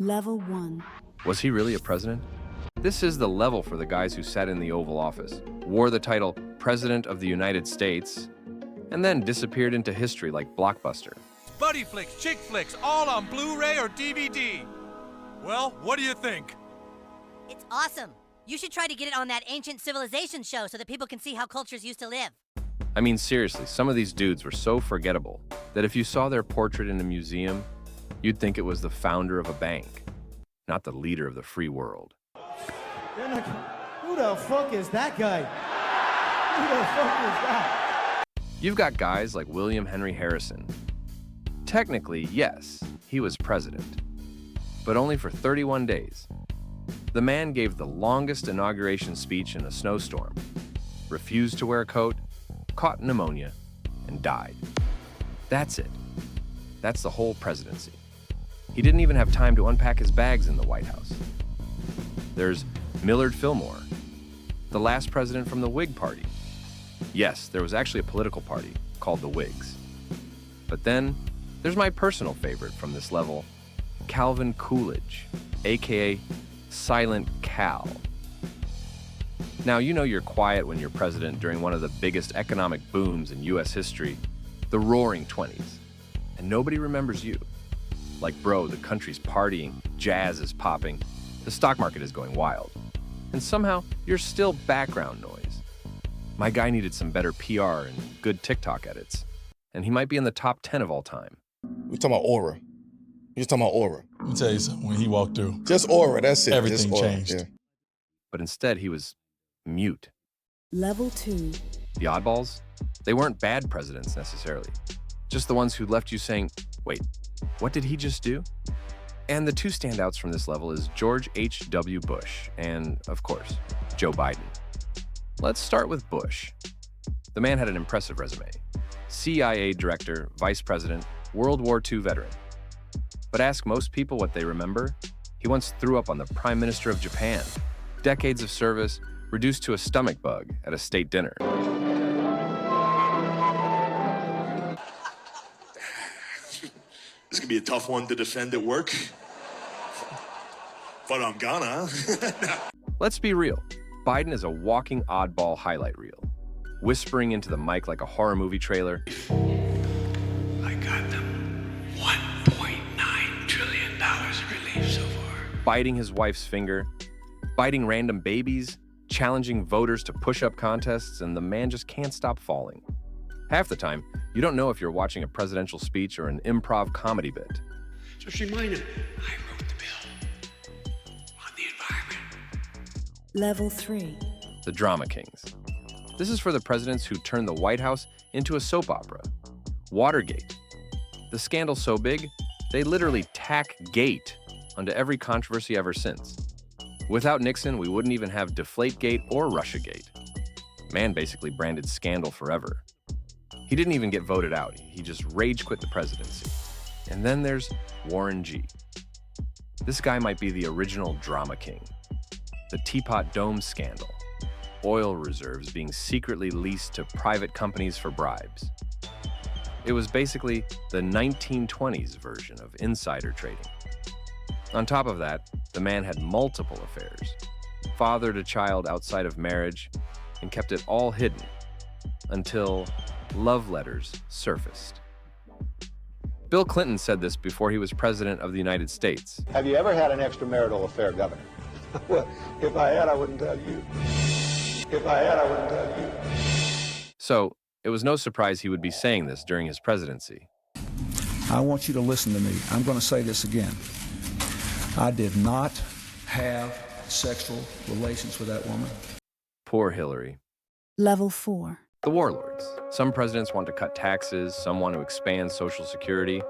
Level 1. Was he really a president? This is the level for the guys who sat in the Oval Office, wore the title President of the United States, and then disappeared into history like Blockbuster. Buddy flicks, chick flicks, all on Blu-ray or DVD. Well, what do you think? It's awesome. You should try to get it on that ancient civilization show so that people can see how cultures used to live. I mean, seriously, some of these dudes were so forgettable that if you saw their portrait in a museum, you'd think it was the founder of a bank, not the leader of the free world. Who the fuck is that guy? Who the fuck is that? You've got guys like William Henry Harrison. Technically, yes, he was president, but only for 31 days. The man gave the longest inauguration speech in a snowstorm, refused to wear a coat, caught pneumonia, and died. That's it. That's the whole presidency. He didn't even have time to unpack his bags in the White House. There's Millard Fillmore, the last president from the Whig Party. Yes, there was actually a political party called the Whigs. But then, there's my personal favorite from this level, Calvin Coolidge, aka Silent Cal. Now, you know you're quiet when you're president during one of the biggest economic booms in US history, the Roaring '20s, and nobody remembers you. Like, bro, the country's partying, jazz is popping, the stock market is going wild, and somehow you're still background noise. My guy needed some better PR and good TikTok edits, and he might be in the top 10 of all time. We're talking about aura. You're talking about aura. Let me tell you something, when he walked through, Just aura, that's it. everything Just aura, changed. yeah. But instead, he was mute. Level 2. The oddballs, they weren't bad presidents necessarily, just the ones who left you saying, wait, what did he just do? And the two standouts from this level is George H.W. Bush and, of course, Joe Biden. Let's start with Bush. The man had an impressive resume. CIA director, vice president, World War II veteran. But ask most people what they remember. He once threw up on the Prime Minister of Japan. Decades of service, reduced to a stomach bug at a state dinner. This could be a tough one to defend at work. But I'm gonna. Let's be real. Biden is a walking oddball highlight reel, whispering into the mic like a horror movie trailer. I got them $1.9 trillion in relief so far. Biting his wife's finger, biting random babies, challenging voters to push-up contests, and the man just can't stop falling. Half the time, you don't know if you're watching a presidential speech or an improv comedy bit. Just remind him, I wrote the bill on the environment. Level 3. The Drama Kings. This is for the presidents who turned the White House into a soap opera. Watergate. The scandal so big, they literally tack gate onto every controversy ever since. Without Nixon, we wouldn't even have Deflategate or Russiagate. Man basically branded scandal forever. He didn't even get voted out. He just rage quit the presidency. And then there's Warren G. This guy might be the original drama king. The Teapot Dome scandal. Oil reserves being secretly leased to private companies for bribes. It was basically the 1920s version of insider trading. On top of that, the man had multiple affairs, fathered a child outside of marriage, and kept it all hidden until love letters surfaced. Bill Clinton said this before he was president of the United States. Have you ever had an extramarital affair, Governor? Well, if I had, I wouldn't tell you. If I had, I wouldn't tell you. So it was no surprise he would be saying this during his presidency. I want you to listen to me. I'm going to say this again. I did not have sexual relations with that woman. Poor Hillary. Level 4. The warlords. Some presidents want to cut taxes, some want to expand Social Security.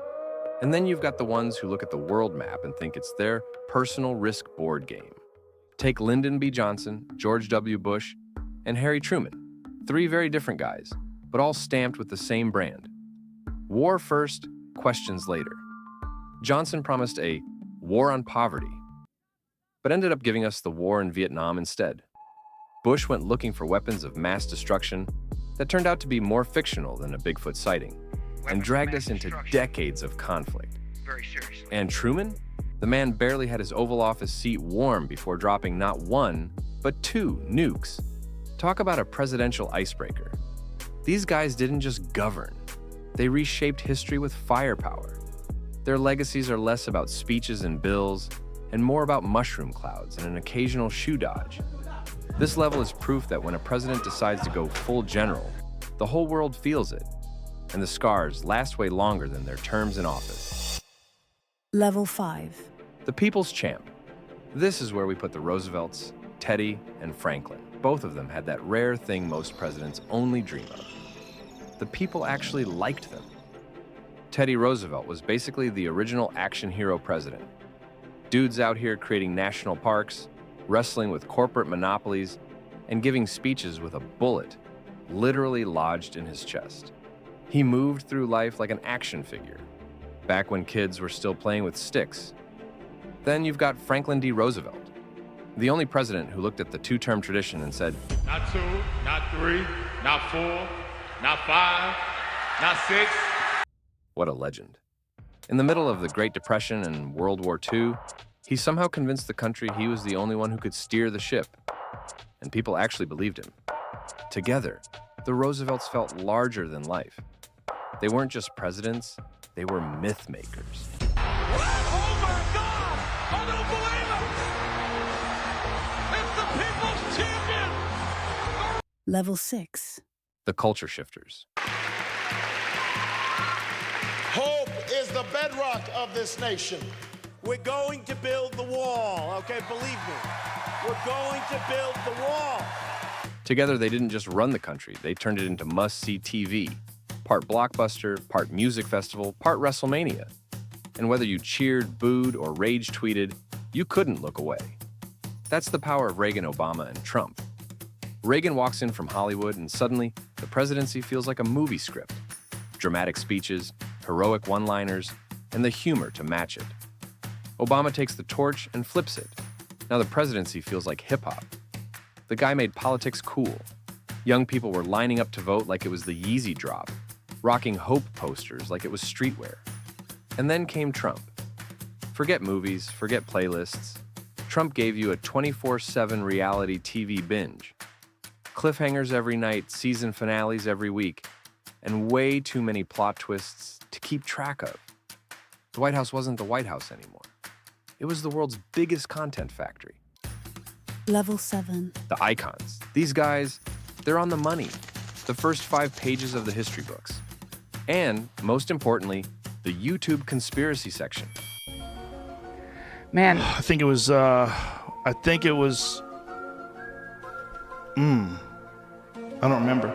And then you've got the ones who look at the world map and think it's their personal risk board game. Take Lyndon B. Johnson, George W. Bush, and Harry Truman. 3 very different guys, but all stamped with the same brand. War first, questions later. Johnson promised a war on poverty, but ended up giving us the war in Vietnam instead. Bush went looking for weapons of mass destruction that turned out to be more fictional than a Bigfoot sighting, and dragged us into decades of conflict. And Truman? The man barely had his Oval Office seat warm before dropping not one, but 2 nukes. Talk about a presidential icebreaker. These guys didn't just govern. They reshaped history with firepower. Their legacies are less about speeches and bills and more about mushroom clouds and an occasional shoe dodge. This level is proof that when a president decides to go full general, the whole world feels it, and the scars last way longer than their terms in office. Level 5. The People's Champ. This is where we put the Roosevelts, Teddy, and Franklin. Both of them had that rare thing most presidents only dream of. The people actually liked them. Teddy Roosevelt was basically the original action hero president. Dudes out here creating national parks, wrestling with corporate monopolies, and giving speeches with a bullet literally lodged in his chest. He moved through life like an action figure, back when kids were still playing with sticks. Then you've got Franklin D. Roosevelt, the only president who looked at the 2-term tradition and said, Not 2, not 3, not 4, not 5, not 6. What a legend. In the middle of the Great Depression and World War II, he somehow convinced the country he was the only one who could steer the ship. And people actually believed him. Together, the Roosevelts felt larger than life. They weren't just presidents, they were myth makers. Oh my God! I don't believe it! It's the people's champion! Level 6. The culture shifters. Hope is the bedrock of this nation. We're going to build the wall, okay? Believe me. We're going to build the wall. Together, they didn't just run the country, they turned it into must-see TV. Part blockbuster, part music festival, part WrestleMania. And whether you cheered, booed, or rage tweeted, you couldn't look away. That's the power of Reagan, Obama, and Trump. Reagan walks in from Hollywood, and suddenly, the presidency feels like a movie script. Dramatic speeches, heroic one-liners, and the humor to match it. Obama takes the torch and flips it. Now the presidency feels like hip-hop. The guy made politics cool. Young people were lining up to vote like it was the Yeezy drop, rocking hope posters like it was streetwear. And then came Trump. Forget movies, forget playlists. Trump gave you a 24/7 reality TV binge. Cliffhangers every night, season finales every week, and way too many plot twists to keep track of. The White House wasn't the White House anymore. It was the world's biggest content factory. Level 7. The icons. These guys, they're on the money. The first 5 pages of the history books. And, most importantly, the YouTube conspiracy section. Man. I think it was, I don't remember.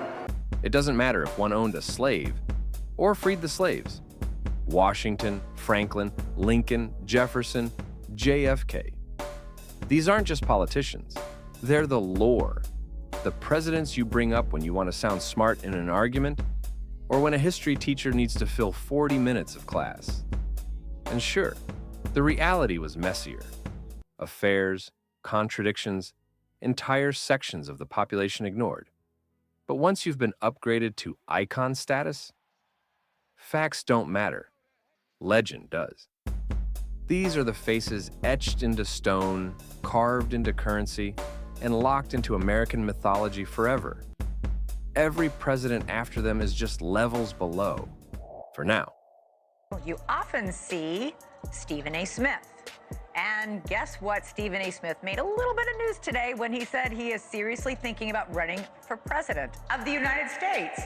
It doesn't matter if one owned a slave or freed the slaves. Washington, Franklin, Lincoln, Jefferson, JFK. These aren't just politicians. They're the lore. The presidents you bring up when you want to sound smart in an argument, or when a history teacher needs to fill 40 minutes of class. And sure, the reality was messier. Affairs, contradictions, entire sections of the population ignored. But once you've been upgraded to icon status, facts don't matter. Legend does. These are the faces etched into stone, carved into currency, and locked into American mythology forever. Every president after them is just levels below, for now. You often see Stephen A. Smith. And guess what? Stephen A. Smith made a little bit of news today when he said he is seriously thinking about running for president of the United States.